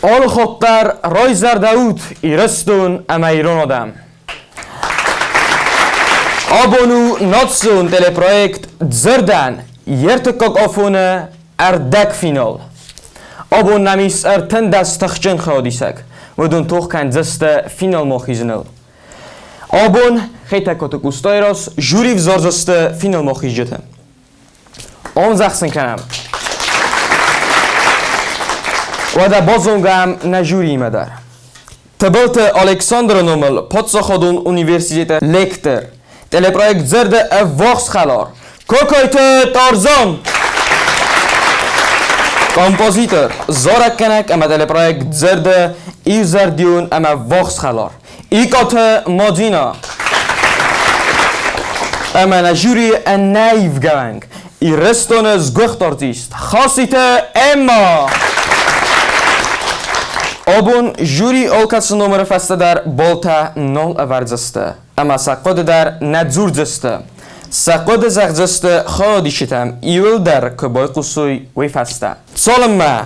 All خطر رایزر داود ایرستون امیرون آدم آبونو ناتسون تلپرویکت زردن یرتکاک آفونه اردک فینال آبون نمیس ارتن دست تخچن خودیسک ودون توخ کن زست فینال مخیزنل آبون خیلی کتک استای راست جوری وزار زست فینال مخیزجته آن زخصن کنم و در بازونگم نجوری مدر تبلت الکساندر نومل پاتسا خودون اونیورسیت لکتر تلپرویکت زرد واقس خلار کوکایت تارزان کامپوزیتر زارک کنک اما تلپرویکت زرد ایو زردیون اما واقس خلار ایکات مادینا اما نجوری نیف گوانگ ای رستون از گوخت آرتیست خاصیت اما آبون جوری اولکس نمره فسته در بالتا نال اورزسته اما سقود در ندزور زسته سقود زغزسته خودی شتم ایول در کبای قصوی وی فسته سالم ما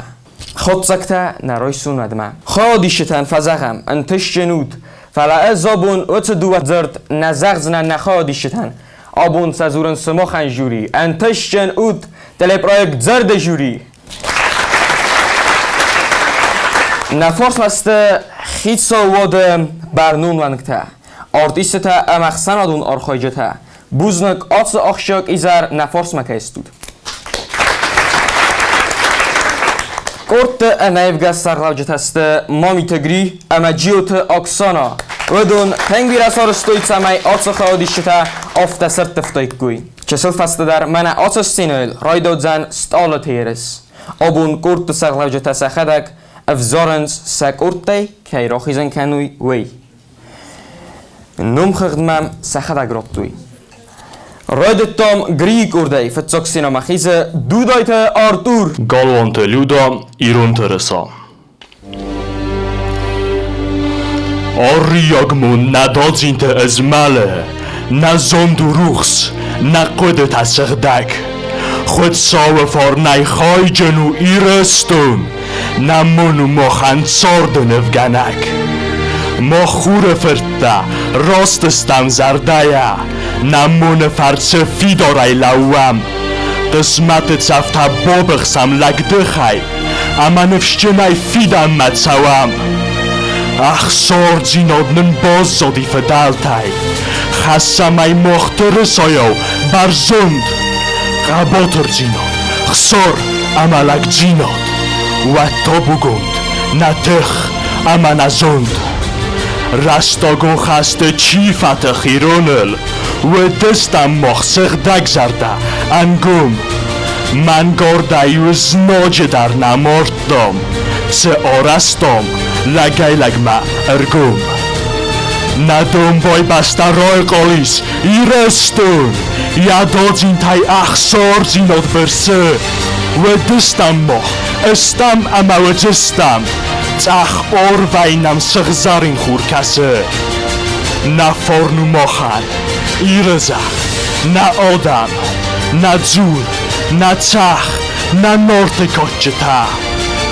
خود سکته نروی سوند ما خودی شتن فزغم انتش جنود فلا زابون اوت دوت زرد نزغزنه نخودی شتن آبون سزورن سماخن جوری انتش جنود تلپرویکت زرد جوری نفرس مسته خیت سواد برنون ونگته آرتیسته امخسن آدون آرخایجته بوزنک آتس آخشاک ایزر نفرس مکه استود کرد نیفگه سرلاجت هسته مامی تگری اما جیوت اکسانا ودون تنگی رسار استویت سمی آتس خودیشته آفته سر تفتایک گوی چسل فسته در من آتس سینویل رای داد زن ستال تیرس آبون کرد سرلاجت سخدک افزارنز سکورتی که راخیزن کنوی وی نوم خدمم سخدک رابطوی راید تام گری کرده فتساک سینما خیزه دودایت آرتور گالوانت لودا ایرون ترسا آریاگمون ندازینت از ماله نزند روخس نقود تسخدک خود ساوفار نیخای جنو ایرستون نمونو مخن ساردن افگنک ما خور فرده راستستم زرده نمون فرس فی دارای لوام قسمت صفته بابخسم لگده خی اما نفشجنای فیدم مدسوام اخسار زینادنن باز زادی فدالتای خسم ای مختر سایو برزند قباتر زیناد خسار اما لگ زیناد و تا بگند نتخ اما نزند رستاگون خسته چی فتخیرونل و دستم مخسق دگ زرده انگوم من گاردایوز ناج در نماردم سه آرستم لگای لگمه ارگوم ندوم بای بسته رای قالیس ایرستون یاداد زین تای اخسار زیناد برسه و دستم مخ استم اما و جستم تخ آر وینم سغزارین خور کسه نه فرنو مخن ایرزه نه آدم نه زور نه تخ نه نارتکاچه تا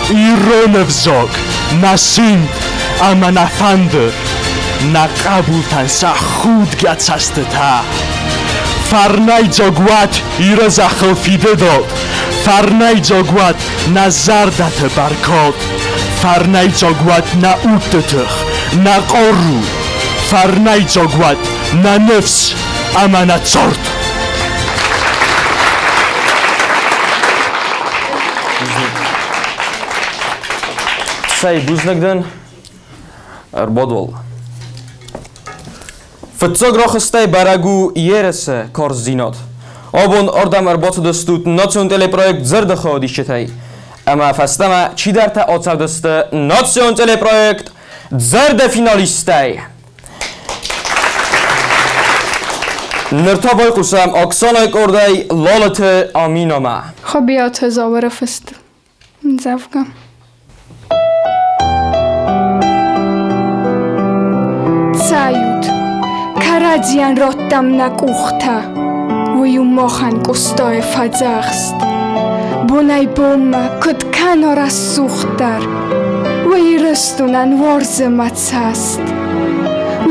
ایران افزاک نه سیند اما نه فنده نه قبول تنسه خود گتسسته تا فرنای جاگوات ایرزه خلفیده داد فرنای جاگوات نه زردت برکات فرنای جاگوات نه اوتتخ نه قارو فرنای جاگوات نه نفس اما نه چارت سای بوز نگدن اربادول فتساگ را خسته برگو یرسه کار زیناد آبون اردم ارباط دستوت ناتسیون تلپرویکت زرد خودی شتای اما فستمه چی در تا آتسو دسته ناتسیون تلپرویکت زرد فینالیسته نرتا بای قسم اکسانای کرده لالت آمینامه خب بیا تزاور فست زفگم سایود کرادزیان راتم نکوخته ویو ماخن کستای فزاخست بونای بوم کد کنار از سوختر و ایرستونن وارزمت است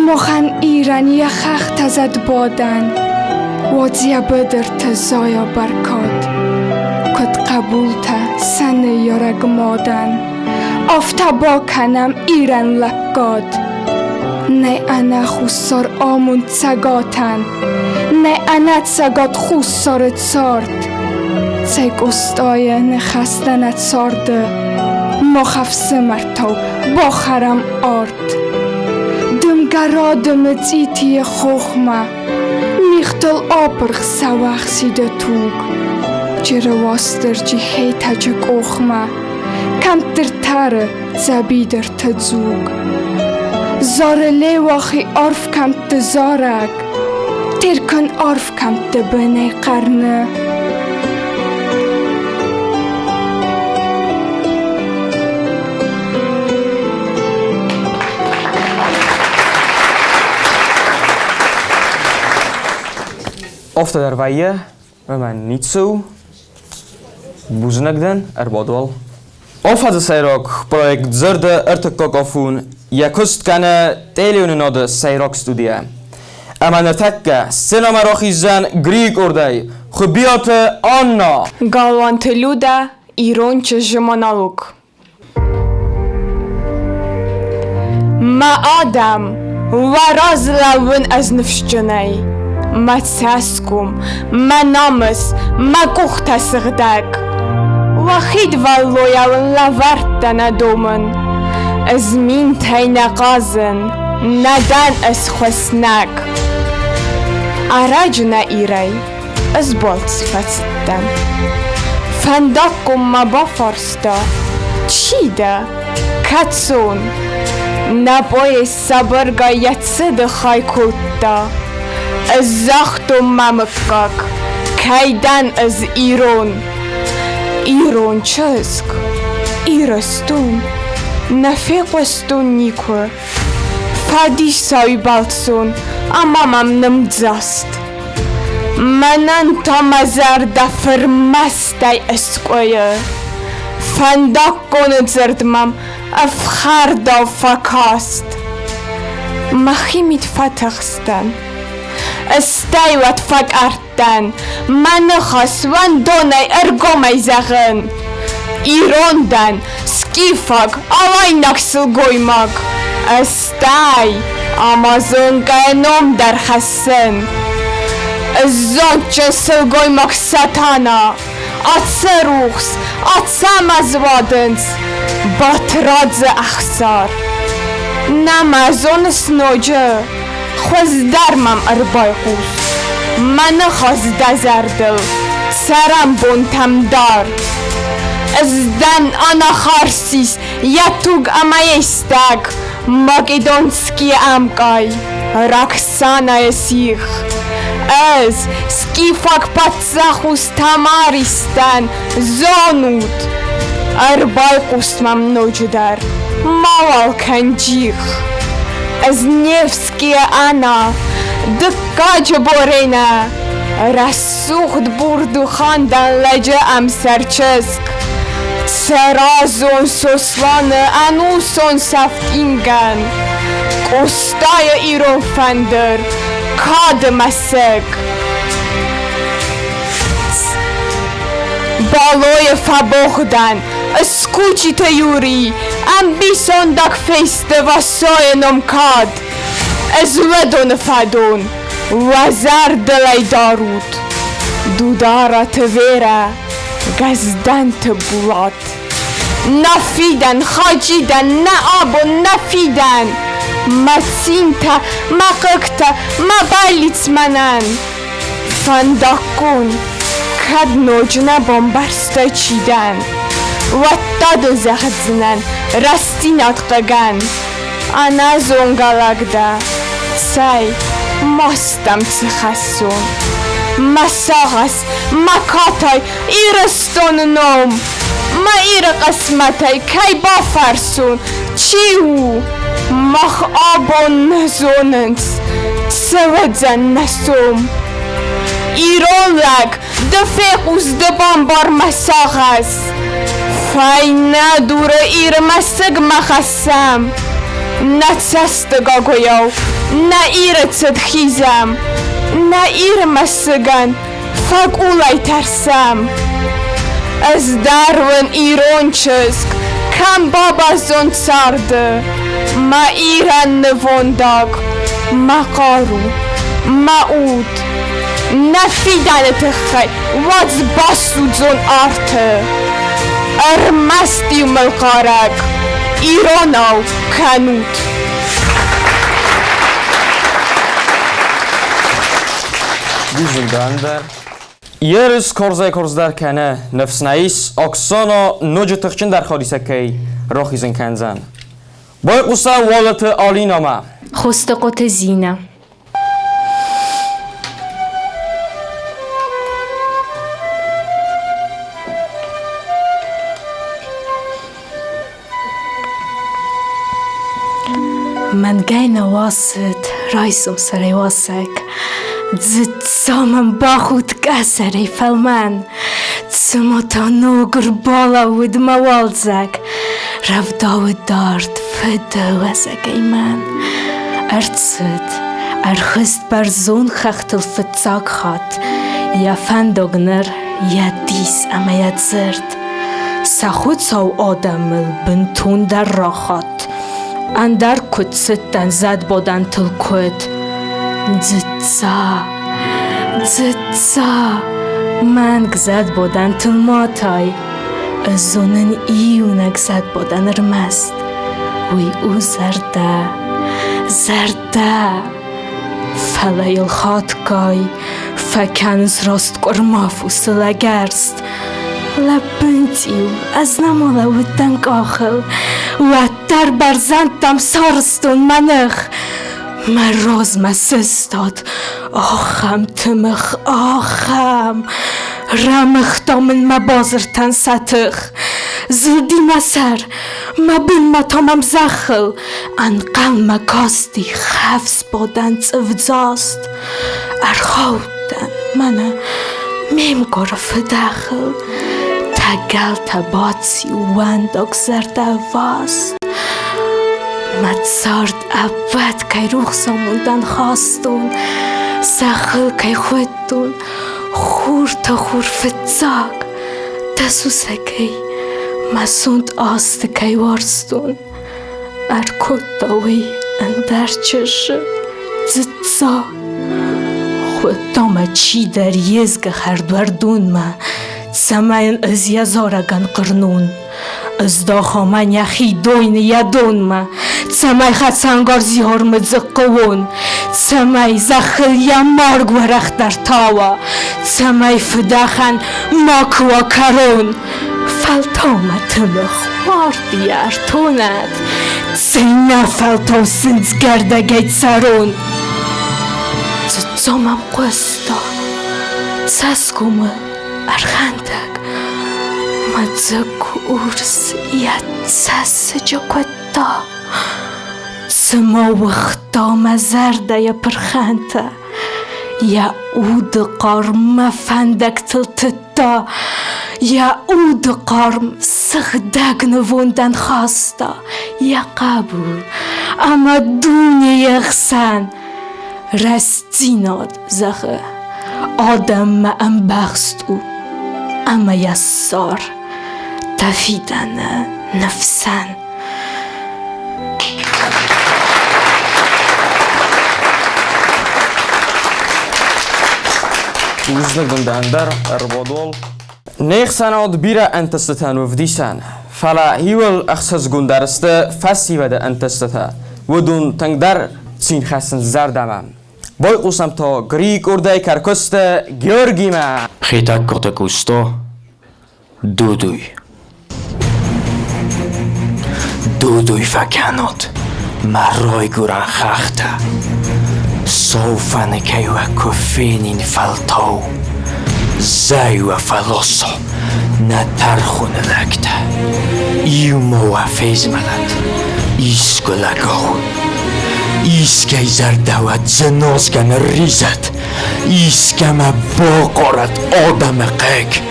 مخن ایران یخخ تزد بادن وادیا بدر تزایا برکاد کد قبول تا سن یارگ مادن آفتابا کنم ایران لکاد نه انا خوصار آمون تسگاتن نه انا تسگات خوصار تسارد تسگ استای نخستنت سارده مخفص مرتو باخرم آرد دمگرادم تیتی خوخمه میختل آپرخ سواخ سیده توگ جرواستر جی هیتا جگ اوخمه کم تر تاره زبیدر تزوگ زارلی واخی عرف کم تزارگ ترکن عرف کم تبنی قرنه Of der Weihe, wenn man nicht so buznagden erbodwal. Of had Sairok project zerde ertekokofun yakust kana telionode Sairok studie. Ama netekka sinema rochizan Greek ordai gebiate Anna. Galante luda ironče žemonaluk. Ma Adam varazlavun az nefščenai. ما تساسكم ما نامس ما كوختا سغداك وخيد واللويا ولافرتنا دومن ازمين تاينا قازن ندان اسخوسناك اراجنا ايراي ازبولت صفتن فندقكم ما بفرستا تشيدا كاتسون نبوي الصبرغا يتصد خايكوتا الزختم ممكك كيدان از إيرون چسك إيرستون نفيقستون نيكو فاديش ساوي بالتسون أما ممنم دزاست منان تمازر دفر مستي اسكوية فندقون زردمم افخار دا فكاست مخيميت فتخستن استيوت فقرتن من خاص وان دوني ارگومي زغن ایروندن سكيفاق اوای نکسل گويماق استي امازون قينوم در خسن الزون چسل گويماق ساتانا اتسروخس اتسامزوادنس باترادز اخسار نمازون سنوجه خوز درمم اربایقوس من خواز دزردل سرم بونتم دار ازدن انا خارسیس یتوگ امایستگ ماگدونسکی امکای رکسانای سیخ از سکیفاک پتزاخوس تماریستن زونود اربایقوس ممنوج در موال کنجیخ از نیفسکی انا دکاج بورینه رسوخد بردو خاندن لجه ام سرچسک سرازون سوسوان انوسون سفتینگن قستای ایرون فندر کاد مسک بالوی فباخدن اسکوچی تیوری ام بیسون دک فیست و سای نمکاد از ودون فدون وزر دلی دارود دودارت ویره گزدن تبولات نفیدن خاجیدن نه آبو نفیدن مسینتا مقکتا مبالیت منن فندقون کد نوجنا بامبرستا چیدن و تادو زخدزنن رستینات قگن انا زونگالگده سای ماستم تخسون مساغس مکاتای ایرستون نوم ما ایر قسمتای کی بافرسون چیو مخ آبون نزوننس سودزن نسوم ایرون لگ دفیقوز دبان بار مساغس Fajna dure irmasig machasam. Na cestega gojaw, na irecet hizam. Na irmasigan, fag ulaj tarsam. Ez darwen ironczysk, kam baba zoncardy. Ma iran nevondag, ma qaru, ma ud. Na fidane tchaj, waz basu zon arte. Armastiu melqarak, ironaw kanut. Güzel Yeriz korzlar kanı nefsnais Oksana nocu tıkçın der xalisakay roxizin kanzan. Boy qusa walatı alinama. خستقات زینه من گینا واسط رایسم سری واسک زد سامن باخود کسری فلمن تسمتانو گربالا ود موالزک رفدا و دارد فدا وزک ایمن ارتسد ارخست بر زون خختل فتزاک خات یا فندگنر یا دیس اما یا زرد سخود سو آدمل بنتون در راخات اندر کد ستن زد بودن تل کد زدزا من گزد بودن تل ماتای زونن ایونک زد بودن رمست وی او زرده فلایل خاتکای فکنز راست کرمافو سلگرست لبنتیو از نمالا ودن کاخل و در برزندم سارستون منخ من راز مسستاد آخم تمخ آخم رمخ دامن مبازرتن ستخ زلدی مسر مبین متامم زخل انقل مکاستی خفز بادن تفزاست ارخاودن منه میم گرف داخل تگل تباتسی ونداک زرده واست متزارد ابد که روح ساموندن خواستون سخل که خودتون خور تا خور فتزاک دسوسه که مسوند آست که وارستون ارکود داوی اندر چشه زدزا خود دامه چی در یزگ خردوردون ما سماین از یزارگان قرنون از داخمان یخی دوین یدون ما سمای خد سنگار زیار مزقون سمای زخل یا مارگ ورخ در تاوا سمای فداخن ماکوا کرون فلتاما تمخ واردی ارتوند سینا فلتاو سنز گرده گید سرون زمم قستا سسکوم ارخندک مزک ارس یاد سس جکتا سما وقتا مزرده یا پرخنده یا اود قرم فندک تلتتا یا اود قرم سخدک نووندن خواستا یا قبول اما دونی یخسن رستیناد زخه آدم ما ام بخست او اما یسار تفیدن نفسن وزنك دندر اربادول نيخ سناد بيرا انتستان وفديسان فلا هيول اخسس گندرسته فسي وده انتسته ودون تنگدر تسين خسن زردمم باي قوسم تا گريك ارداي كركسته گيورگي ما خيتك كوتكوستو دودوي فكانوت مراي گوران خخته صوفان كيوا كفينين فالتو زايوا فالوسو نترخون لكتا يومو فيز ملد إسكو لغو إسكي زردوات زنوزگن ريزت إسكما بوقرت آدم قيك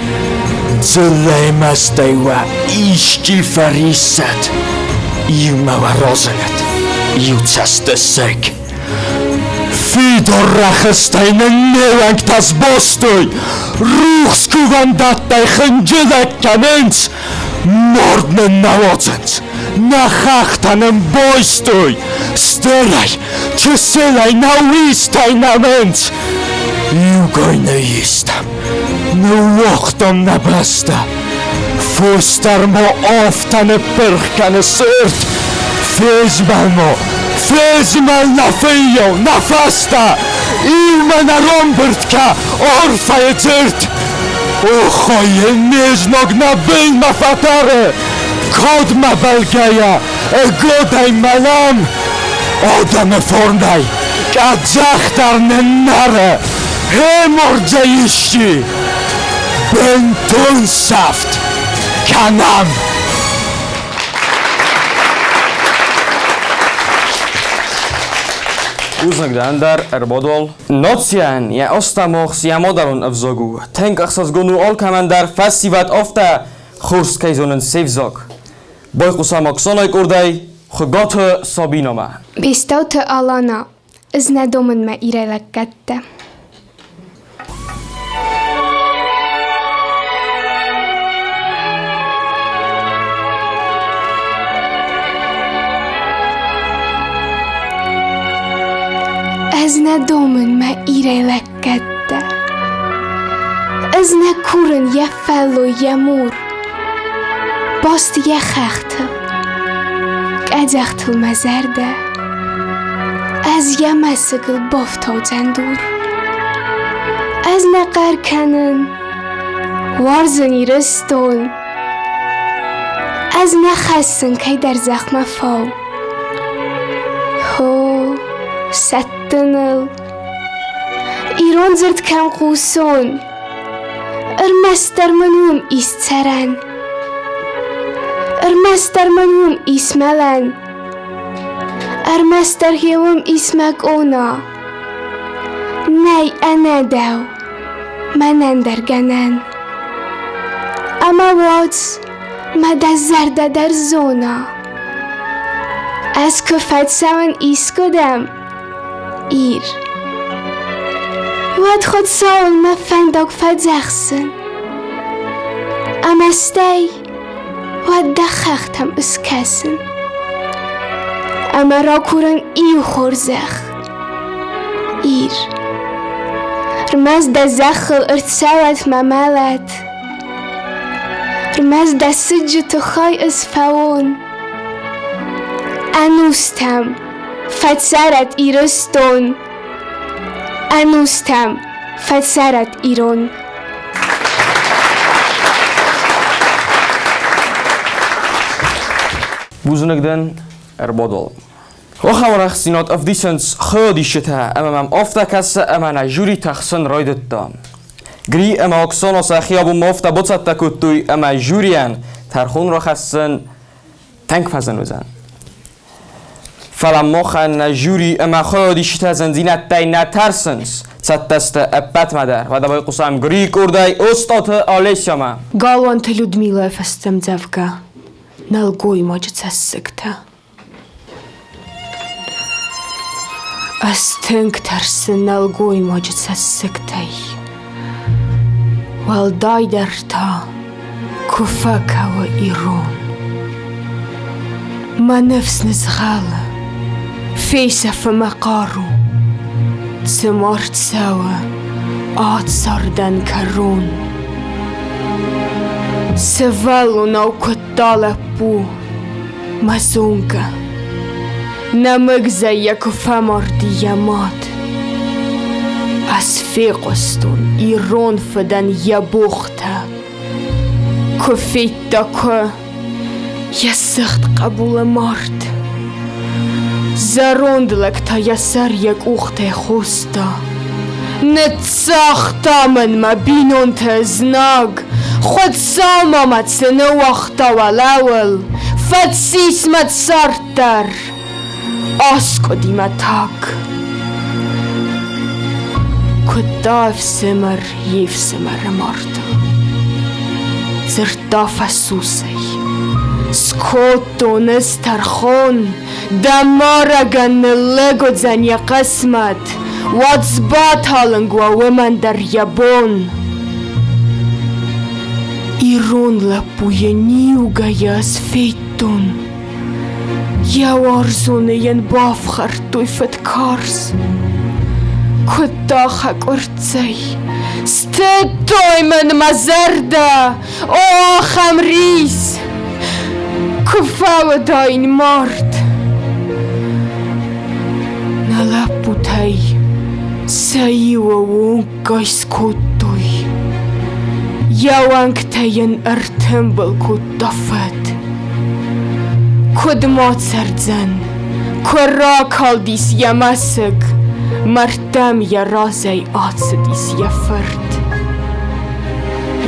Zlemastai wa ishki farisat. Iu mawarozenet. Iu tsastesek. Fidor rachestai nenewang tas bostoi. Ruchskuvandatai chengilek kanens. Mordnen nawodzens. Nachachtanem boistoi. Stelai. Cheselai nawistai namens. Iugoi ne istam. Nu ochtom na basta. Fustar mo ofta ne perkane sört. Fezmal na fejo, na fasta. Ilma na rombertka, orfa je cert. Ochoje neznog na bil ma fatare. Kod ma balgaja, godaj malam. Oda me fornaj, kadzachtar ne nare. Hemordze iści. Bentunsaft. Kanam. Uznagdan dar erbodol. Nocjan je ostamochs je modarun avzogu. Tenk achsas gonu olkaman dar festivat ofta churskaizonen sevzog. Boy kusamak sonay kurday, chugothe Sabinoma. Bistoute Alana, znadomen me irelekette. Znadomen me irelekette. Zna kuren je fello je mur. Bast je chechtel. Kedzechtel me zerde. Ez je mesegel boftau zendur. Ez ne qarkenen. Warzen iristol. Ez ne chessen kaj der zachma fau. Ho. Settenel. Iron zert kam quson. Mester manum isteren. Mester manum ismelen. Mester hewum ismek ona. Nej enedew. Menendergenen. Ama wats ma da zerde der zona. Ez köfet seven iskodem. Ir. Wat God saul me fendag fedzechsen. Amestei. Wat dachechtem uskessen. Ama rakuren iu chorzech. Ir. Rmez da zechel urtsawet mamelet. Rmez da sidje tuchai is faon. Anustem. Fetszeret iroston. Anustem. Fetszeret iron. Buznagdan erbodol. Waxamrach sinat afdisens khadishta amam aftakassa amana juri takhsan raydetta. Gri ama oksana sakhiyabu mafta botsatta kuttuy ama jurian tarkhun ra khassan tank fazan wazan. فلما خن جوری اما خودیش تزنزینت تای نترسنس ستست ابت مدر و دبای قسم گری کردای استاد آلیسیما Galvant Людмила festem dzevka. Nalgoj moģica sikta. Astinktarsi nalgoj moģica siktai. Valdaiderta kufaka wa iron. Ma nefs nizghala. Fejsa fa maqaru. Tsimart sawa. Aad sardan karun. Sevalu nau kuttala pu. Mazunga. Namigza yakufamar diyamat. Asfiqostun iron fadan yabukhta. Kufitta ku. Yassight qabula mart. Zarondlek ta yassar yak ukhte khusta. Netsakhta man ma binon ta znag. Khod sama mat sene wakhta walawel. Fatsis mat sartar. Asko di matak. Kudaf simar yif simar marta. Zertafasusei Skoton estarchon Damaragan lego zanya qasmat What's batalangwa woman dar yabon Iron la puyeniuga yas feiton Jou arzone jen bafchar tuifet kars Kutach ak ortsei Stetoy men mazerda O chamris Kufawa dain mort Nalaputai Saiwa wonkai skutui Yawanktayen artembel kutafet Kud motsardzen Kura kaldis yamasig Martam yarazay atsidis yafert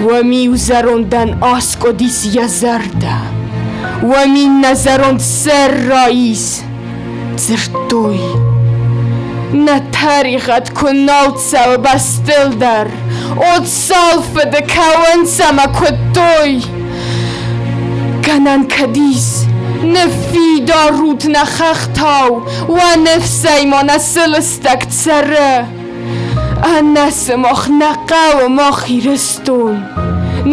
Wami uzarondan askodis yazarda Wami nazarond ser rais Zertoy Na tariqat kunaltsa و bastil dar Od salfa de kawansama kutoy Kanan kadis Nefida rut nakhachtaw و nefsay monasilstak tsara Anas mokh naqaw mokhiristun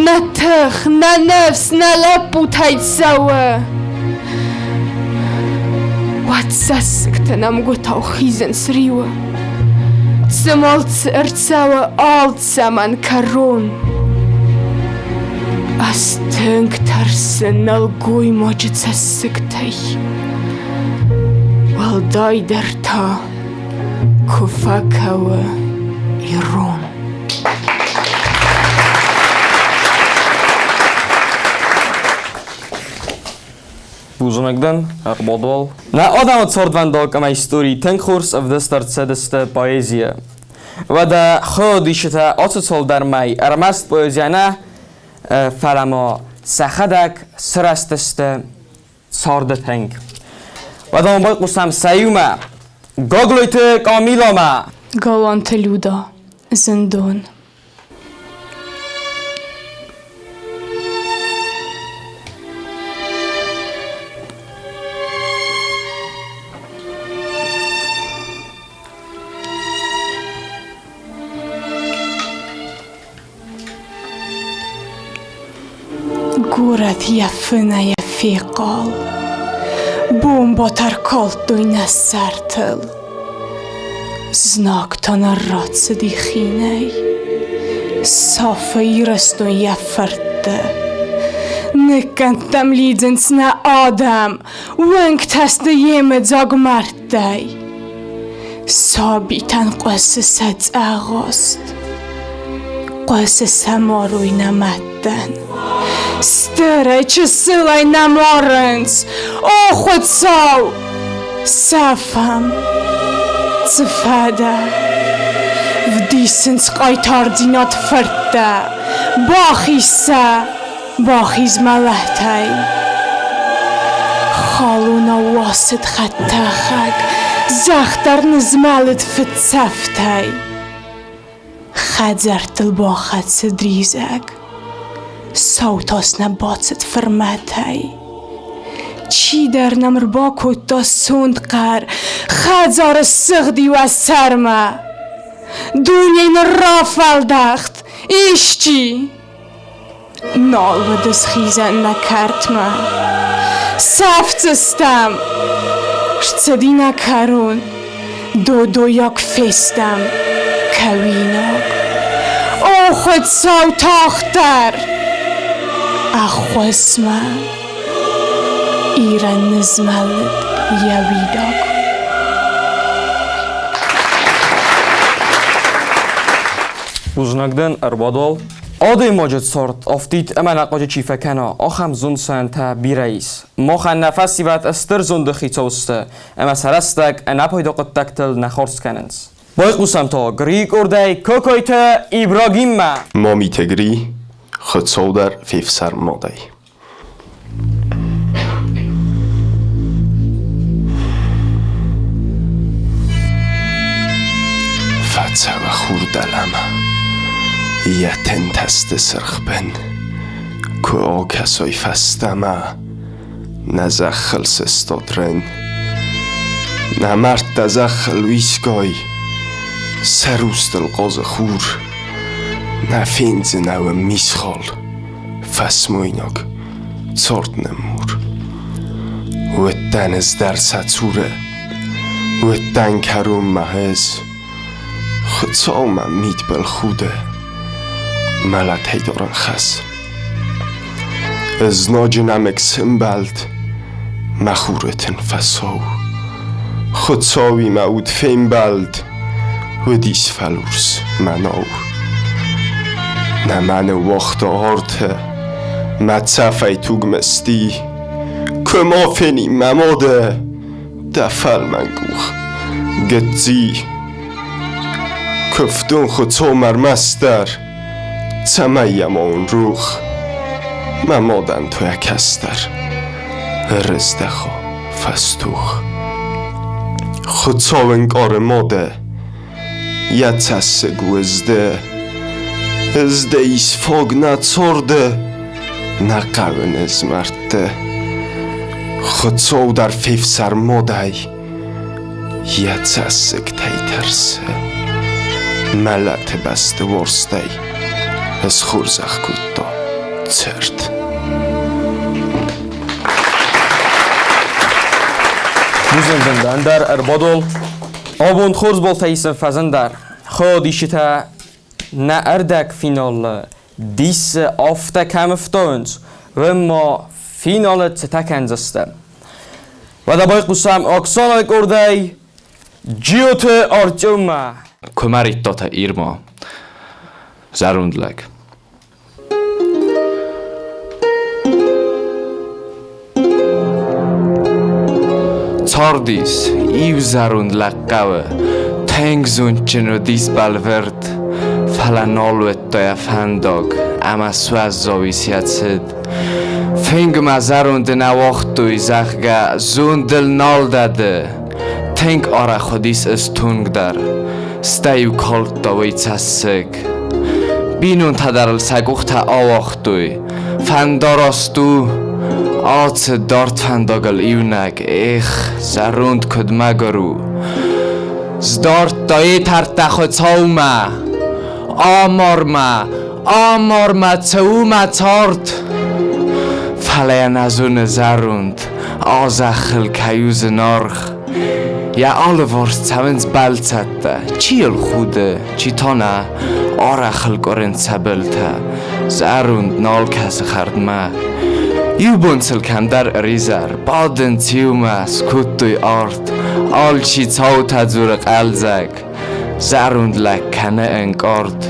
Na takh na nefs na laputayt sawa Watsasktnam gotaw khizen sriwa Smolts ertsawa alt saman karon Astünk tarsenal goy mojtsassiktay Walday derta kufakawa iron Buzunagdan, Arbodwal. Na Adam het soort van dag aan mijn story ten koers of de startsedeste poëzie. و در خودیشتا آتوتول در می ارمست پویزیانه فلما سخدک سرستست سارده تنگ و در باید قسم سیومه گاگلویت کامیلامه Галанта люда, зендон. Город яфына яфиқал, бомба таркал дойна сартыл. Знак та нарратся дихиней, Safa irastun jaffarte. Nykantam lidens na Adam, Wengtaste jemet zagmartej. Sabitan qasset agost, Qasset maruj na matten. Större çısılay na morgens, Ochot sau, Safam, Tsfada. Vdisens qaytardinat fırtta, Baxissa, Baxiz malahtay. Xaluna wasit xattaxak, Zaxtar nizmalit fitsaftay. Xadzartil baxat sidrizak, Sautasna batsit firmatay. چی در نمر با کتا سوند قر خزار سغدی و سرما دنیای رافال دخت ایشچی نال و دست خیزن نکرد ما سفت استم شتدی نکرون دو یک فستم کویناک او خود ساو تاختر اخو اسمه ایران نزمالد یاویداک Buzunagdan Arbodwal. Aday mojid sort aftid اما نقاج چیفه کنا آخم زون سنتا بیرئیس مخن نفسی وقت استر زنده خیتوسته اما سرستک انا پیدا قد تکتل نخورس کننز باید قسم تا گریک ارده کوکایت ایبراگیم ما مامی تگری خود سودر فیف سر مادی فتسه و خوردلم یتن تست سرخ بن که او کسای فستمه نزخل سستادرن نمرد دزخل ویسگای سروست القاز خور نفینز نو میسخال فسمویناگ زارد نمور و دنز در سطوره و دن کرون محز خودسا من مید بل خوده ملت هیدارن خس از ناج نمک سنبلد مخورتن فساو خودساوی معود فیم بلد و دیس فلورس مناو نه من وقت آرته متصفی توگ مستی که ما فنی مماده دفل من گوخ گدزی کفتون خودسا مرمستر تمیم اون روخ ممادن تو یکستر رزدخا فستوخ خودسا انگار ماده یه تسگو ازده ایس فاگ نتارده نقون از مرده خودسا در فیف سر ماده یه تسگ تی ترسه ملت بسته ورسته از خورزخ کتا ترد Buzundan der erbadol Abund khurz bol taysin fazandar Khodishita na erdak finalı Dis afta kamftons ve ma finalet takanzasta و دبای قسم اکسان کردی جیوت آرچوما کمریت داتا ایرما زروندلگ تاردیس ایو زروندلگ قوه تنگزون چنو دیس بالورد فلانالوت دایا فنداگ اما سو از زاویسیت سد فنگ مزروند نواختوی زخگه زون دل نال داده تنگ آره خودیس از تونگ در ستایو کالت داوی تسگ بینون تدرل سگوخت آواختوی فنداراستو آت دارت فنداگل ایونگ ایخ زروند کد مگرو زدارت دایی ترت خود تاومه آمارمه تاومه تارت فلای نزون زروند آزخل کیوز نارخ یا آل ورست تمنز بلتده چیل خوده چی تانه آرخل گرن سبلته زروند نال کس خردمه یو بونسل کم در ریزر بادن تیومه سکوتوی آرد آل چی تاو تزور قلزگ زروند لکنه انگارد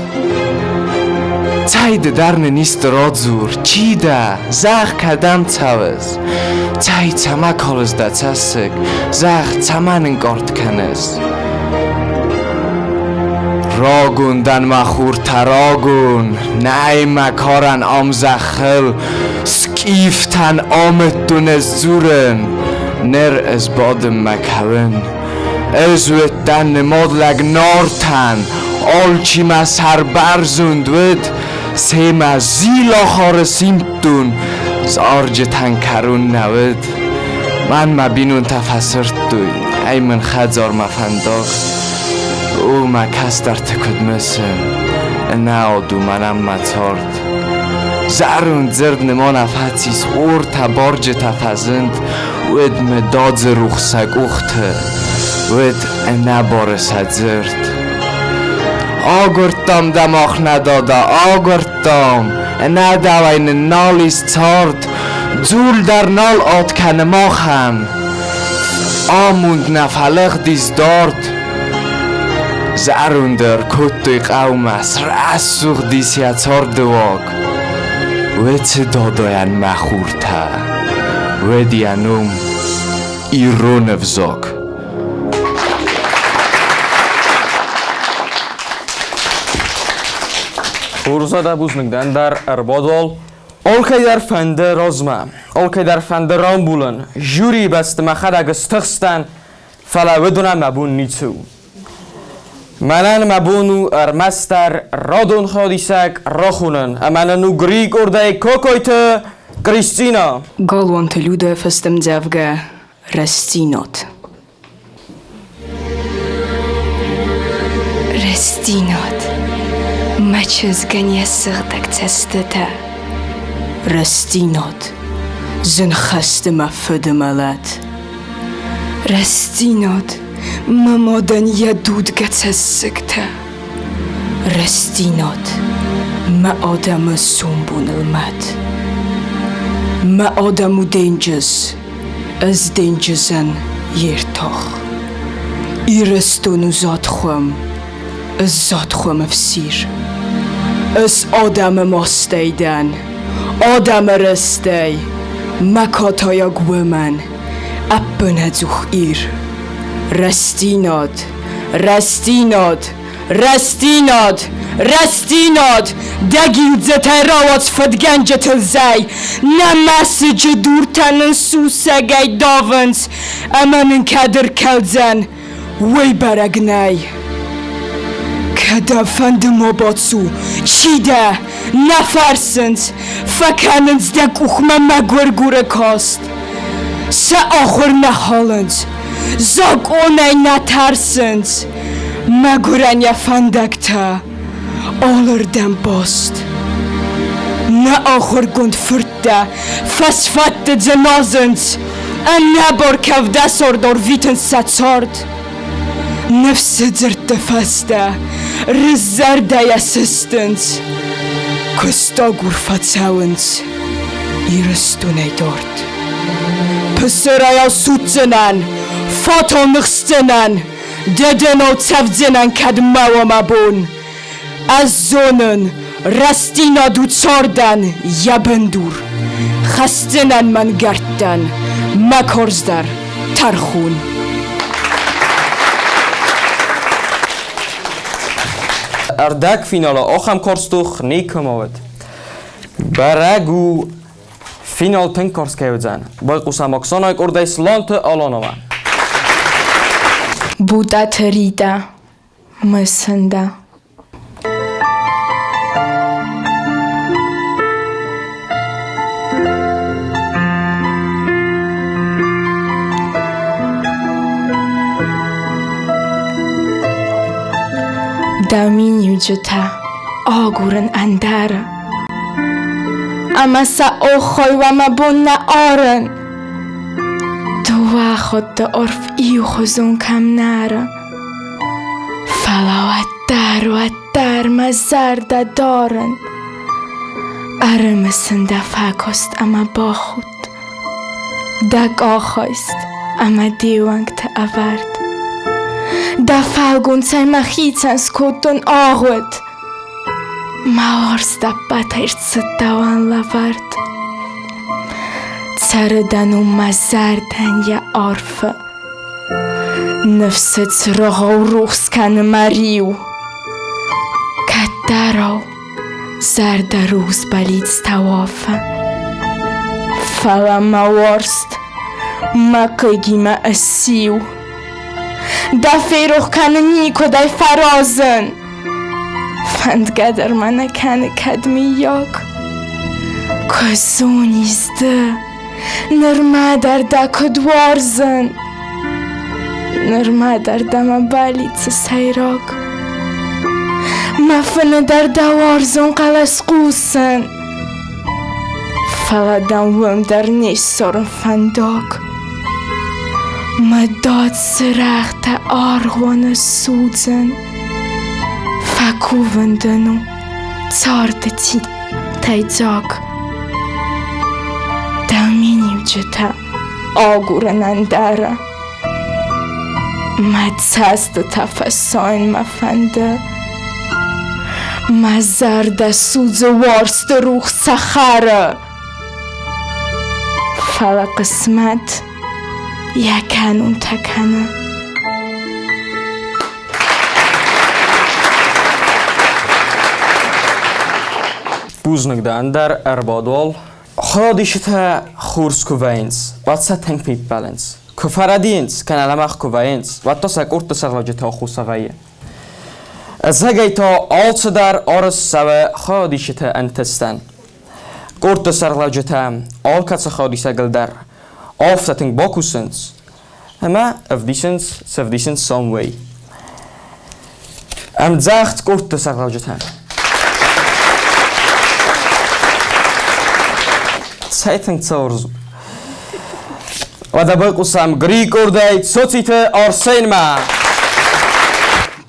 تاید درن نیست رادزور چی ده زخ کدم تاوز تاید تمک حالز ده تسک زخ تمن انگارد کنز راگون دن مخور تراگون نای مکارن آم زخل سکیفتن آمد دونز زورن نر از بادم مکون ازویت دن نماد لگ نارتن آل چی ما سر برزوند سیما زیلا خار سیمتون زارج تنکرون نود من ما بینون تفسرت دوی ای من خدزار مفنداغ او ما کس در تکد مسن ناودو منم متارد زروند زرد نما نفتیس اور تبارج تفزند ود مداد ز روخ سگوخته ود نبارسد زرد آگرتام دماغ نداده آگرتام ندوین نالیست تارد زول در نال آد کنماخم آموند نفلق دیز دارد زروندر کتوی قوم است رسوخ دیسیت تارد واگ و چه داداین مخورته و دیانوم ایرون افزاک Urzada buzmikdan dar erbadol Olkay der fende rozma Olkay der fende rambulen Juri best machada gestugsten Fala weduna mabun nitsu منن مبونو ارمستر رادون خادیسک راخونن امننو گریگ ارده کوکویت کریستینا Galwan te lude festem dzevge restinot. Restinot. Maches ganie sirtek cestete. Restinot. Zin chaste ma fudemalet. Restinot. Ma moden jadud gecessikte. Restinot. Ma odam sumbun ilmat. Ma adamu dangers, as dangers an yertoch. Irestonu zatchum, as zatchum of sir. As adam mosteidan, adam arestei, makatayag woman, appenazuch ir. Restinod, restinod, restinod, restinod, dagil zeterawat fadganjatel zay, na message durtanen susegay davans, amanen kader kelzen, way baragnay. Kada fandemobotsu, chida, nafarsens, fakanens dak uchma magwergure kost. Sa achor na Hollands, zog onay natarsens, maguranya fandakta, aller den post. Na achor gund furta, fasfatte zenazens, en nabor kavdasordor viten satsord. Nefse zerte fasta, rizarday assistance, kustagur fatsauens, irestunay dort. Pusseraya sutzenan, fatonigstenan, dedeno tsavzenan kadmawa mabon. Az zonen, rastina du tsardan, yabendur. Chastenan man gartan, makorzdar, tarchun. اردک فینالا آخم کارستوخ نیکم آود برگو فینال تن کارس که زن بای قسم اکسان های ارده اسلانت آلان آمن بودا تریده مسنده دامین یوجتا آگورن انداره اما سا اوخوی و ما بون آرن دوا خود دا عرف ایو خزون کم ناره فلا و در مزرده دارن ارمسن دفع کست اما با خود دگ آخویست اما دیوانگ تا اورد Da falgun sai machitsans kutun ahut. Maorsta patairsatavan lavart. Tsardanu mazardan ya orfa. Nefsets rohau ruhskan mariu. Katarau zarda ruhs balit stawafa. Fala maorst makagima asiu. Da feroch kan niko dai farazen fand gadar mana kan kadmi yok kozunizde nirmadar da kodwarzen nirmadar da mabalitsa sayrok mafana dar da warzon qalasqusen faladan wum dar nissorn fandok مداد سرخت آرغوان سوزن فکووندنو تاردتی تایزاگ دامینیو جتا آگورن انداره مدسست تفساین مفنده مزرد سوز وارست روح سخاره فلا قسمت یکنون تکنه بوزنگ اندر اربادوال خادیشتا خورس کوواینز واتسا تنگ پیپ بالانس کفردینز کنالمخ کوواینز واتسا کورت سرلاجتا خوساویه Zagayta altı der arız seve xadişte entestan. Korte sarlacetam alkatsa xadişe gilder. Aftating bakusens. Ama sevdisens some way. Zacht korte sarlacetam. Zeiting zorzu. و دبای قسم گری کرده صوتیت آرسین ما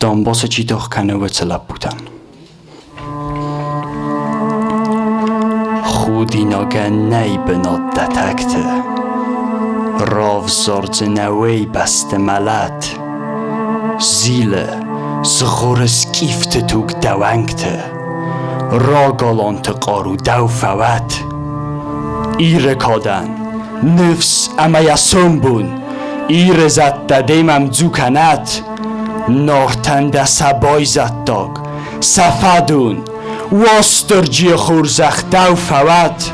دنباس چی داخ کنه و چلب بودن خودی ناگه نی بناد دتکته راو زارز نوی بست ملت زیله زغورس کیفت توک دوانگته را گالانت قارو دو فوت ایره کادن نفس اما یاسون بون ایر زد دادیم زو کنت نارتنده سبای زد داگ سفدون واسترجی خورزخ دو فوت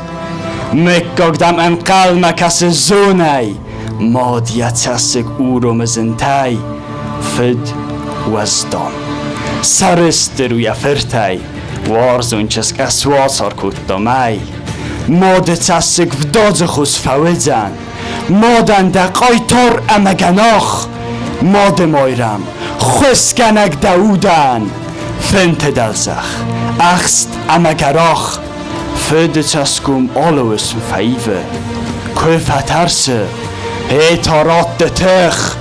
مکاگدم انقل مکس زونی مادیت سسک او رو مزنتی فد وزدان سرست روی فرتی وارزون چسک اسواس هر کود دامی ماده تسک و داز خوز فوزن مادن دقای تر امگناخ ماده مایرم خسکنک داودن فنت دلزخ اخست امگراخ فد چسکم آلو اسم فیوه که فترسه هیتارات دتخ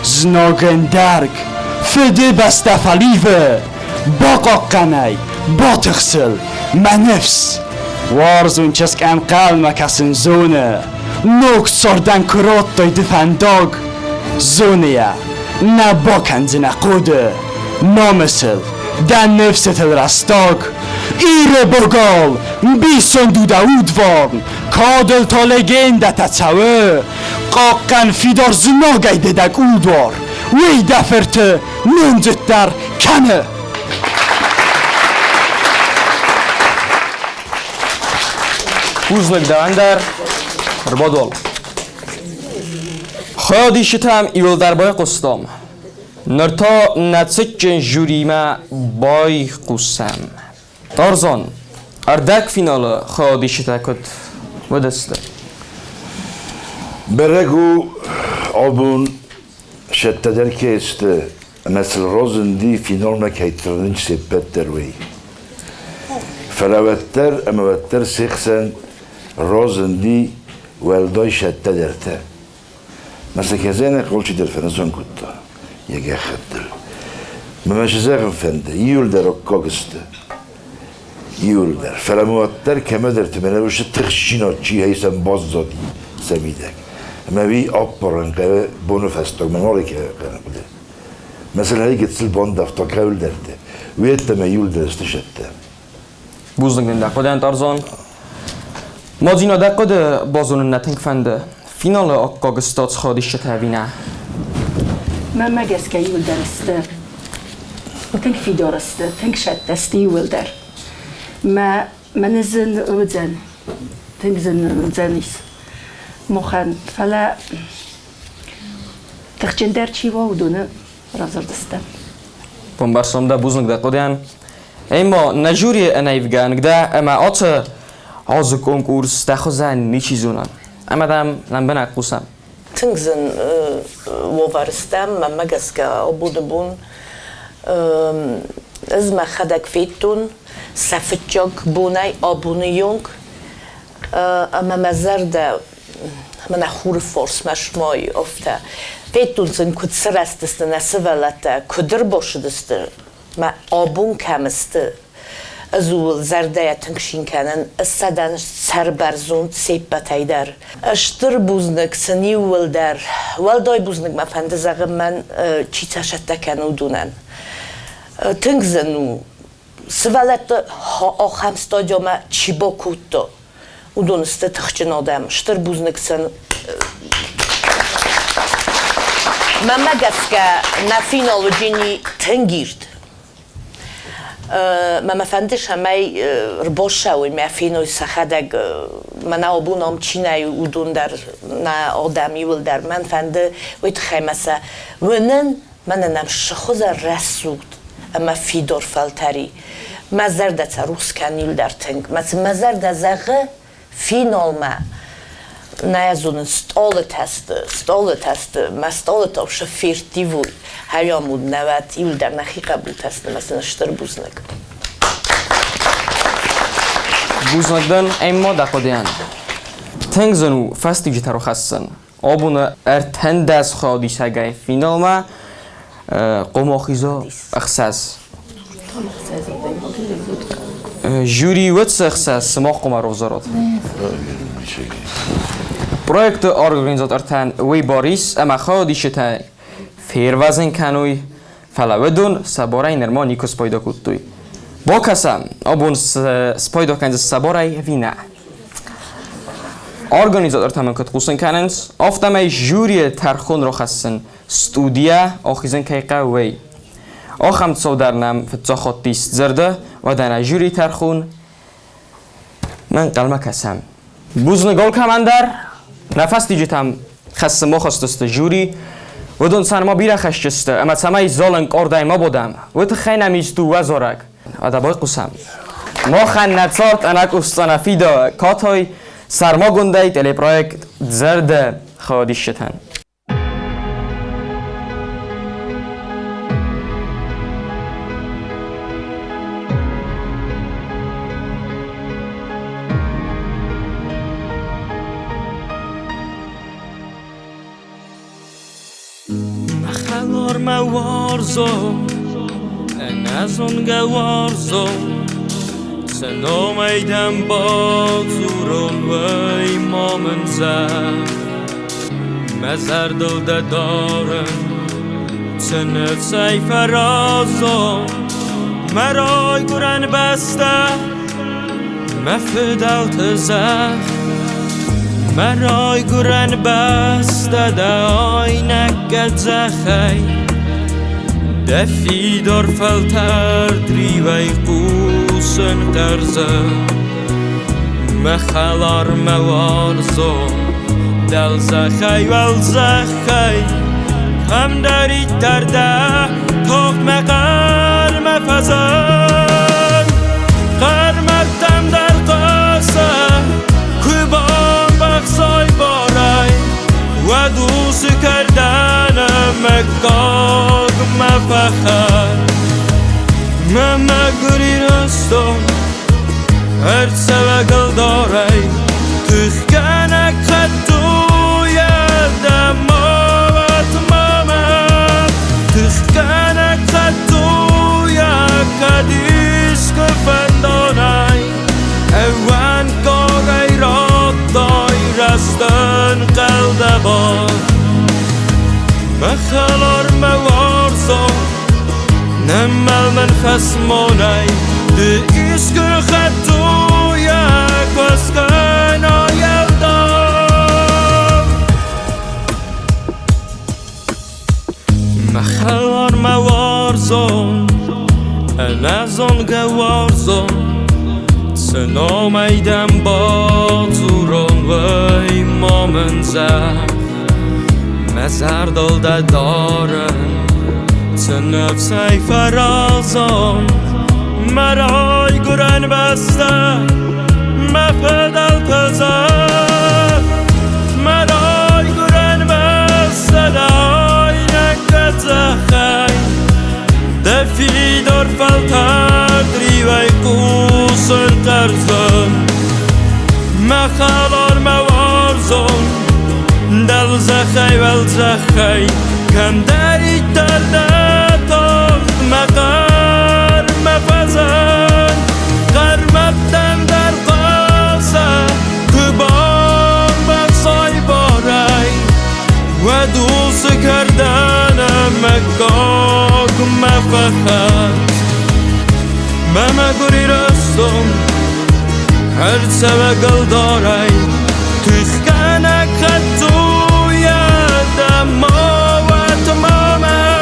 زناگندرگ فده بسته فلیوه باقا قنی باتخسل منفس وارزون چسک انقل مکسن زونه نوک سردن کرات دایده فنداگ زونه نباکن زنه قوده نامسل دن نفست الرستاگ ایره بگال بیسون دو داودوارن کادل تا لگنده تتسوه قاقن فیدار زناگی ددک اودوار وی دفرته ننزت در کنه Uzluk davandar Rbadol خادیشتم ایول در بای قستم نرتا نتسکن جوریمه بای قسم تارزان اردک فینال خادیشته کد و دسته برگو آبون شده در که است مثل روزندی فینال نکیترنج سپت دروی فلوتر اما وتر سخسن روزندی والدای شده درته مثل که زنه قولچی در فنزون کتا یه خدل مماش زغم فنده یول در اکاگسته یول در فلموتر کمه در تمنه وشه تخشینات چی هیسن باز زادی سمیدک اما بی آب پرنقه بونو فستاک منالی که قرن بوده مثل هایی گتسل بان دفتا قول درده ویت تمه یول درسته شده بوزنگ دنده قدن تارزان مازینا در قد بازون نتنگ فنده فینال اکاگستات خادیشته بینه ما مگس که یول درسته و تنگ فی درسته تنگ شد دستی یول در ما نزن اوزن تنگ زنیس مخن فلا تخچن در چی وادونه رازر دسته بمبرسام ده بوزنگ در قدن اما نجوری انایفگانگ ده اما آت عازو کنکورس دخوزن نیچیزونن اما دم لنبن قوسم تنگزن ووارستم ممگس که آبودبون از ما خدک فیتون سفتجاگ بونای آبونیونگ اما مزرده من خور فورس مشمای افته فیتون زن کد سرستست نسولته کدر باشدست ما آبون کمسته از اول زرده تنگشین کنن استادن سر برزون سیب بتای در اشتر بوزنک سنی ول در ولدای بوزنک ما فندزاغ من چی تشت کنو دونن تنگزنو سوالت آخمستا جامع چی با کودتا او دونسته تخچن آدم اشتر بوزنک سن من مگس که نفینالو جینی تنگیرد ما فندش همه رباشه و میافینوی سخدگ من آبونم چینای اودون در نه آدمی ول در من فنده وید خیمسه ونن من نم شخوز رسود اما فیدور فلتری مزر دچ روز کنیل در تنگ مزر دزاغ فینال ما نیازون استال تست مستال تا شفیر دیوی هریامود نوات ایل در نخی قبول تست مثلا شتر بوزنگ بوزنگدن اما دقیقاً تنگزنو فستی جترو خستن آبون ارتن دست خواهدی سگای فینال ما قماخیزا اخساس جوری وتس اخساس سماق قمار وزارات پروژه ارگانیزاتور تن وی باریس اما خواهدی شتای فیروازن کنوی فلودون سبارای نرمانی کس پیدا کردوی با کسام آبون سپایدا کنز سبارای وینا ارگانیزاتور تمام کت قوسن کننس افتمای جوری ترخون رو خستن استودیا آخیزن که قوی آخم تصودرنم فتزاخات دیست زرده و دنا جوری ترخون من قلمه کسم بوزن گل کمندر نفس دیجتم خست ما خواست جوری و دون سن ما بیره خشسته اما سمای زالنگ آردای ما بودم و تخینم ایستو وزارک ادبای قسم ما خن نتسارت انک استانفی دا کاتای سرما گنده تلی پروژه زرد خواهدی شتن مخلار موارزو نزون گوارزو سنو میدم با زورون وی مامن زد مزر دلده دارم سنف سی فرازو مرای گرن بسته مفدل تزخ مرای گرن بسته دا آینک زخی دفی دار فلتر دریوی قوسن قرزه مخلار موارزو دل زخی ول زخی هم داری ترده توق مقر مفزن قرمتم در قاسه کبان بخصای بارای و دوست کردنم مکاگ مفخر ممگری رستم هر سوگل داری تخکنک خطوی دماوت مامد تخکنک خطوی کدیس کفندانای اوان کاری را دای رستن قلده بار مخلار موارزو نمال من خسمونای ده ایسکر خطوی کسکن آیل دار مخلار موارزو نزون گوارزو سنو میدم با زورون وی مامن زد مزر دلده دارن تنف سی فرازان مرای گرن بسته مفدل تزد مرای گرن بسته دای نکت زخی دفی دار فلتر دریوی قوسن قرزن مخلار موارزن دل زخی ول زخی کم داری ترده تاخت مقر مفزن قرمتم در قاسه کبان بخصای بارای و دوست کردنم مکاگ مفخر ممگری رستم هر سوگل داری تخکنک خطوی دماوت مامد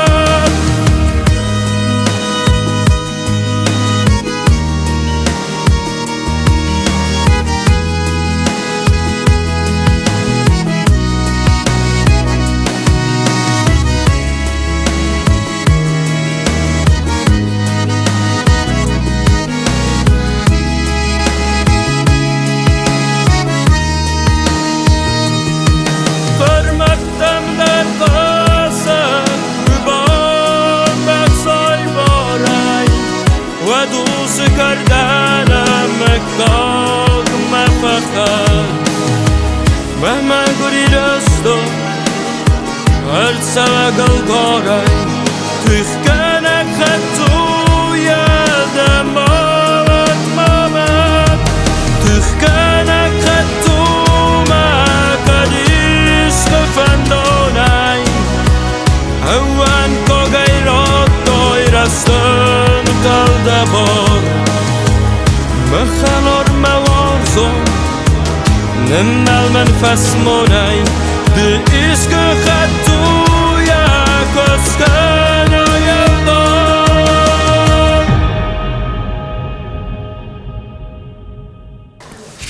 خد مهما گوری رستو هرچه و گلگارای تخکنه خطو یادم مامد تخکنه خطو مکدیش خفندانای هوان که غیرات دای رستن قلده بار مخلار موارزون نمال منفس مونای ده عشق خطو یک اسکن یلدان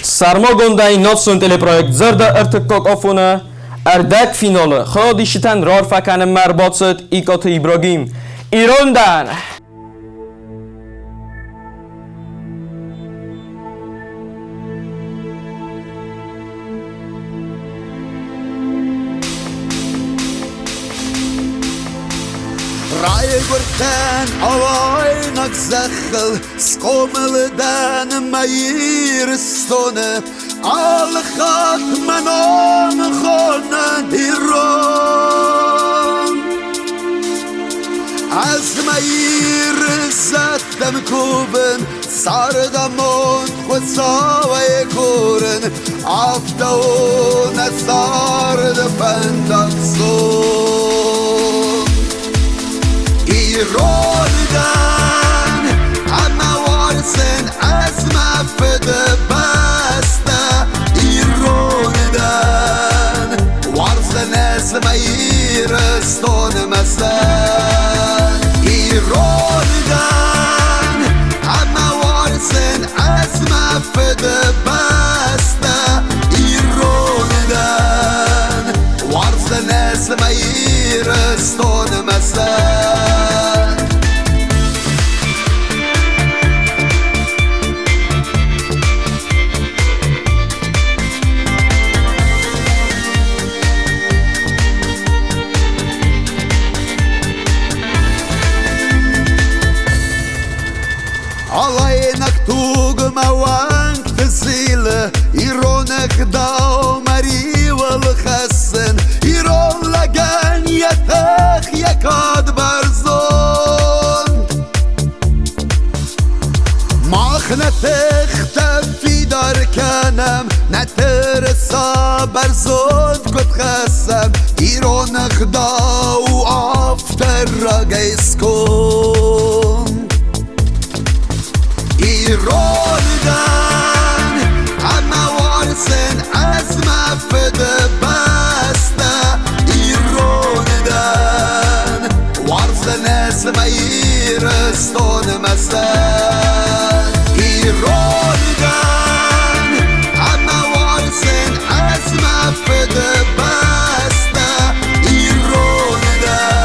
Sarma Gonday Notsun teleprojekt Zerda Ertekok Afune Erdek finalı Xod işiten Rar Fakanı Merbatset İkatı İbrahim İran'dan رای گرتن آوایnak زخل سقوملدن مایرستونه آل خاک منان خونه دیران از مایر زدم کوبن سردمون خود ساوی کورن آفتون سارد پندکسون ایرانیدن همه وارسن از مفده بسته ایرانیدن وارسن از مایرستون مثل ایرانیدن همه وارسن از مفده بسته ایرانیدن وارسن از مایرستون مثل Alaynak tugma wank tezile Ironek dao marival khassen Iron lagan yatakh yakad barzon Makhnatakh tafidar kanam Natersa barzon kot khassam Ironek dao after ragaiskon ایرانیدن همه وارسن از مفده بسته ایرانیدن وارسن از مایرستون مثل ایرانیدن همه وارسن از مفده بسته ایرانیدن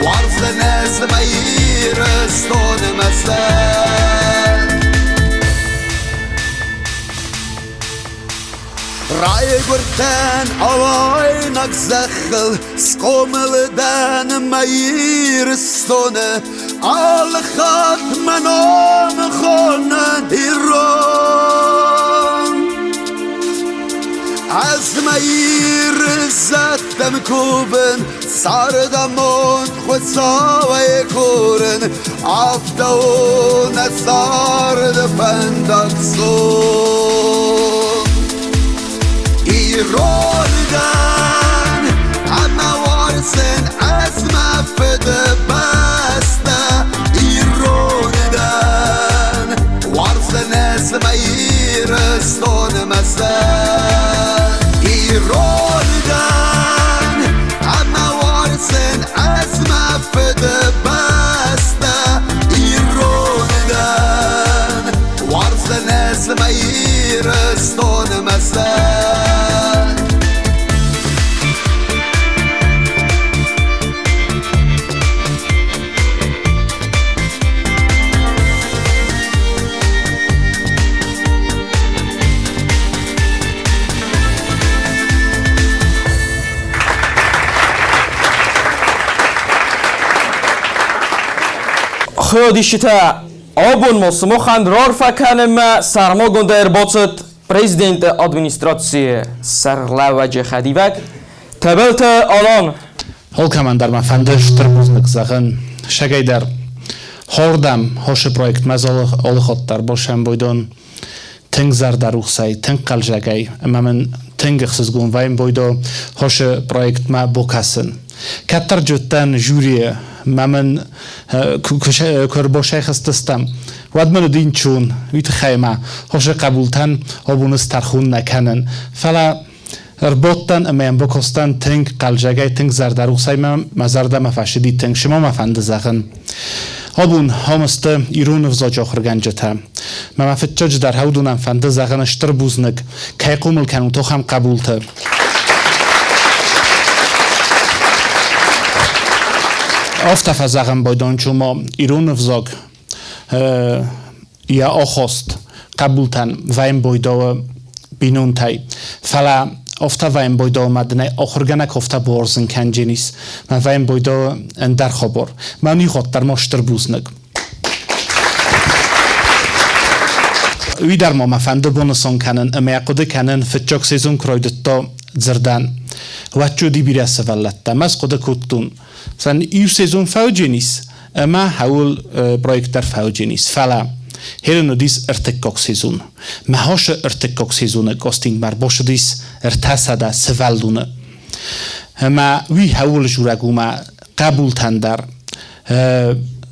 وارسن از مایرستون مثل رای گرتن آوایnak زخل سقوملدن مایرستونه آل خاک منان خونه دیران از مایر زدم کوبن سردمون خود ساوی کورن آفتون سارد پندکسون ایرانیدن همه وارسن از مفده بسته ایرانیدن وارسن از مایرستون مثل ایرانیدن همه وارسن از مفده بسته ایرانیدن وارسن از مایرستون مثل خود işite abun mosmu xand rar fakanım sarma Gonday Erbatset Prezident administrasiya Sarlavaj Xadivak Tabilt Alon Holkamandar mafanda shtirbuznik zagın şagayder hordam hoşu projekt mazol olxottar boşan boydon tengzar daruxsay tenqaljagay amamen tengixsizgun vaym boydo hoşu projekt ma bokasın kattar juttan jüriye mamen körboşay xististam ودمن دین چون ویت خیمه هوش قبولتن آبونس ترخون نکنن فلا ربطن امیم بکستن تنگ قلجگای تنگ زردارو سایم مزرده مفشدی تنگ شما مفند زخن آبون همست ایرون وزاج آخر گنجته مفتچج در هودونم فند زخن اشتر بوزنگ که قومل کنو تو هم قبولته آفتف زخن بایدان چوما ایرون وزاج یا آخست قبولتن وایم بایدا بینون تای فلا افتا وایم بایدا مدنه آخرگنک افتا بارزن کنجنیس من وایم بایدا اندر خبر من یخواد در ماشتر بوزنگ وی در ما مفنده بونسان کنن اما یقوده کنن فتجاک سیزون کرایدت تا زردن وچو دی بیره سوالتا مز قده کتون سن ایو سیزون فوجنیس اما حول پروژه در فوجینیست فعلا هرنو دیس ارتکاک سیزون مهاش ارتکاک سیزونه گاستینگ بر باشه دیس ارتاسده سوالدونه اما وی حول جورگو ما قبول تندر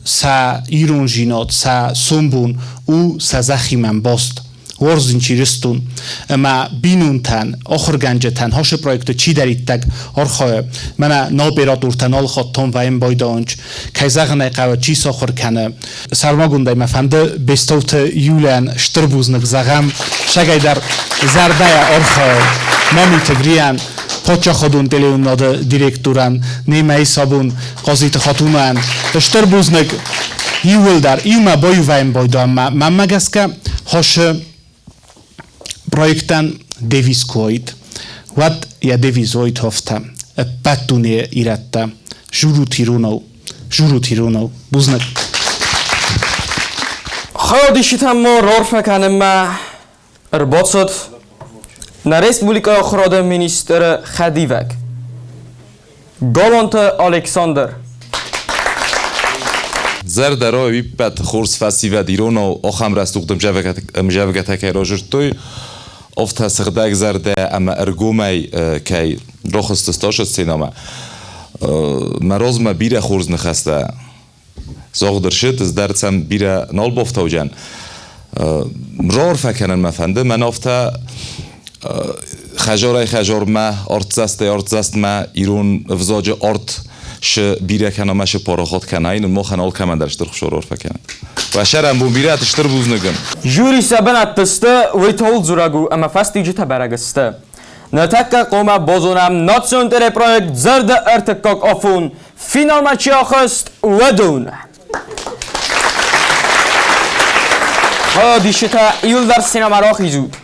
سا ایرون جینات سا سومبون او سا زخیمن باست ورزین چیرستون اما بینون تن آخر گنجه تن هاش پروژه چی دارید تگ آرخواه من نابراد دورتن آل خاطون و این بایدانج که زغنه قوه چی ساخر کنه سرما گنده مفنده بستوت یولن شتربوزنک زغم شگه در زرده آرخواه مامی تگریان پاچا خودون دلیون ناده دیرکتورن نیمه ای سابون قاضیت خاتونن شتربوزنک یول در ایوما بایو و این بایدان من مگست که هاش پروژه دیویز کوید ود یا دیویزوید هفته بدونه ایرته جورو تیرونو بوزنک خودشیت هم رارف کنم ما ارباطت نریس بولیکا خراد مینیستر خدیوک گالانت الکساندر زردرای ویپت خورس فسیو دیرونو آخام رستوقتم جوگت که راجرتوی افت سخدک زرده اما ارگومی که رخصتستاش سینما مراز ما بیره خورز نخسته زاغ درشت از درسم بیره نال بافته و جن رار فکنن مفنده من افته خجار ما ارتزست ما ایرون افزاج ارت ش بیره کنه مش پاراخات کنه این ما خنال کمندرش در خشارار فکنن و شرم بون بیره اتشتر بوزنگم جوری سبن اتسته وی تول زورگو اما فستی جتا برگسته نتکه قومه بازونم ناتسیون تره پروژه زرد ارتکاک آفون فینال مچی آخست و دون دیشتا ایول در سینما را خیزود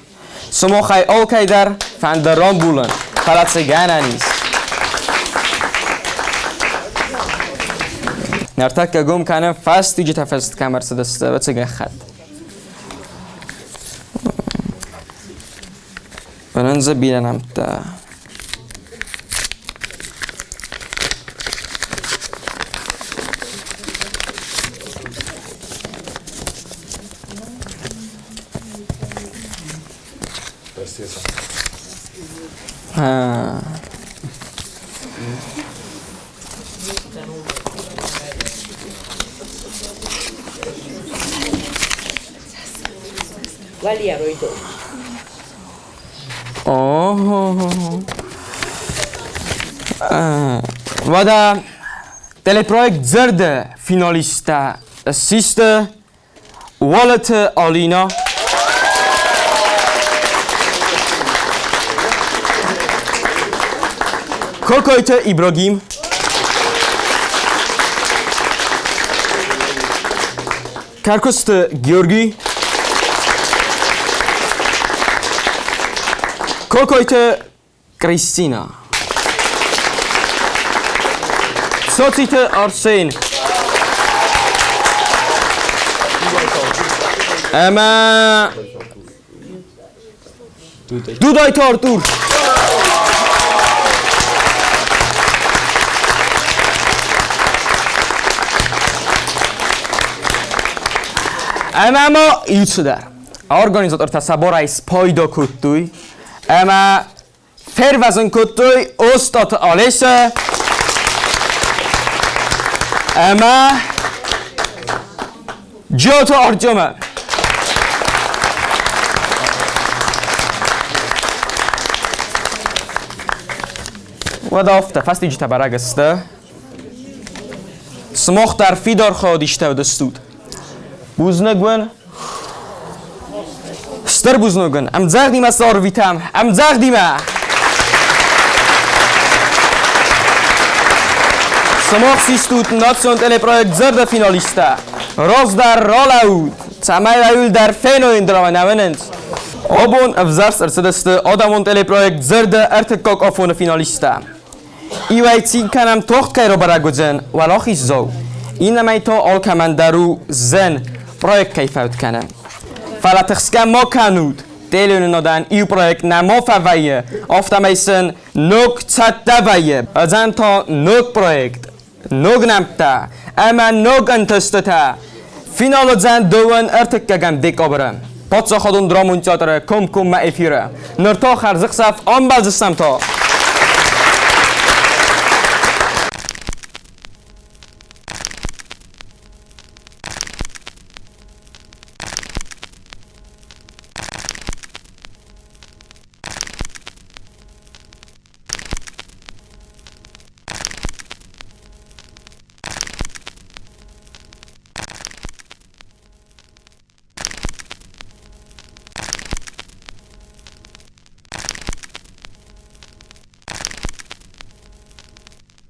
سمو خی آل که در فندران بولن خلط گنه نیست نرتک گم کنم فست دیجی فست کمر سدسته و چگه خد بننزه بیرنم تا ولی روی دو ودا تلپروژه زرد فینالیست سیست والت آلینا کوکایت ابراهیم کارکوست گیورگی کوکایت کریستینا سوتیت آرسین اما Dudaj Artur. Ama ilçiler. Organizator tasaboray spojdo kuttuj. Ama fervazın kuttuj ostat alese. Ama Jota Arjuma. ودافته فستی جت برگسته سماخ در فیدار خودیشته و دستود بوزنگون ستر بوزنگون ام زغدیم از آرویتم ام زغدیم سماخ سیستود ناتسیون تلی پرویکت زرد فینالیسته راز در رالاود تمای رایول در فینو اندرامه نوینند آبون افزرس ارسدسته آدمون تلی پرویکت زرد ارتکاک آفون فینالیسته ایوایتی کنم توخت که رو برگوزن ولا خیش زو این نمی تا آل که من درو زن پرویکت کیفوت کنم فلا تخسکم ما کنود دیلون نادن ایو پرویکت نما فویه آفتا میسن نوک چت دویه ازن تا نوک پرویکت نوک نمتا اما نوک انتسته فینال زن دوون ارتکگم دیک آبرم پاتسا خودون درامون چادره کم کم ما افیره نرتا خرزق صف آن بازستم تا